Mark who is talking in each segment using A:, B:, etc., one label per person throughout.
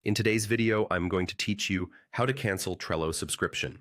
A: In today's video, I'm going to teach you how to cancel Trello subscription.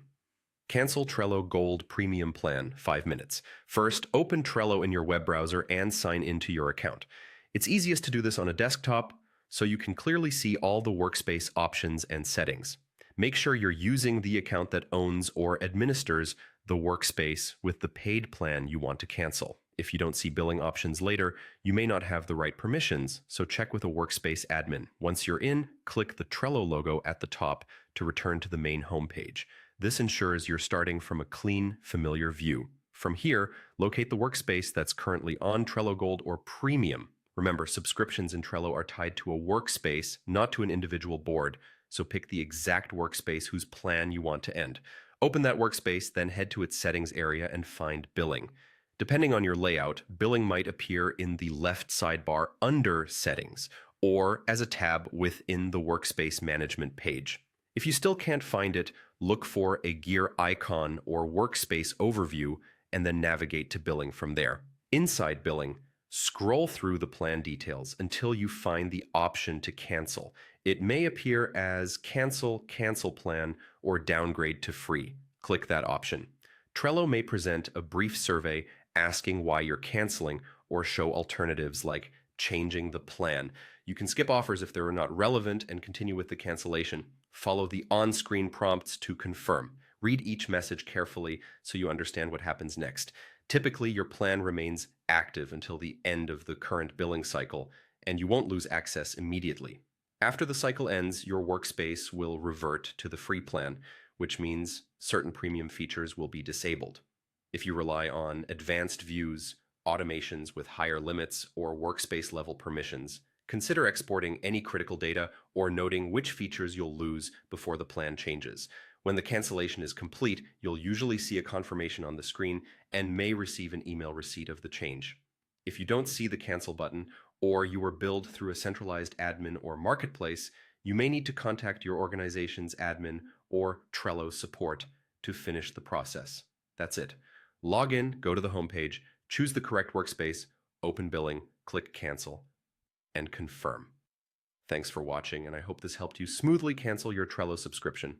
A: Cancel Trello Gold Premium Plan, 5 minutes. First, open Trello in your web browser and sign into your account. It's easiest to do this on a desktop, so you can clearly see all the workspace options and settings. Make sure you're using the account that owns or administers the workspace with the paid plan you want to cancel. If you don't see billing options later, you may not have the right permissions, so check with a workspace admin. Once you're in, click the Trello logo at the top to return to the main homepage. This ensures you're starting from a clean, familiar view. From here, locate the workspace that's currently on Trello Gold or Premium. Remember, subscriptions in Trello are tied to a workspace, not to an individual board, so pick the exact workspace whose plan you want to end. Open that workspace, then head to its settings area and find billing. Depending on your layout, billing might appear in the left sidebar under Settings or as a tab within the Workspace Management page. If you still can't find it, look for a gear icon or Workspace Overview and then navigate to billing from there. Inside billing, scroll through the plan details until you find the option to cancel. It may appear as Cancel Plan, or Downgrade to Free. Click that option. Trello may present a brief survey asking why you're canceling or show alternatives like changing the plan. You can skip offers if they're not relevant and continue with the cancellation. Follow the on-screen prompts to confirm. Read each message carefully so you understand what happens next. Typically, your plan remains active until the end of the current billing cycle, and you won't lose access immediately. After the cycle ends, your workspace will revert to the free plan, which means certain premium features will be disabled. If you rely on advanced views, automations with higher limits, or workspace level permissions, consider exporting any critical data or noting which features you'll lose before the plan changes. When the cancellation is complete, you'll usually see a confirmation on the screen and may receive an email receipt of the change. If you don't see the cancel button, or you were billed through a centralized admin or marketplace, you may need to contact your organization's admin or Trello support to finish the process. That's it. Log in, go to the homepage, choose the correct workspace, open billing, click cancel, and confirm. Thanks for watching, and I hope this helped you smoothly cancel your Trello subscription.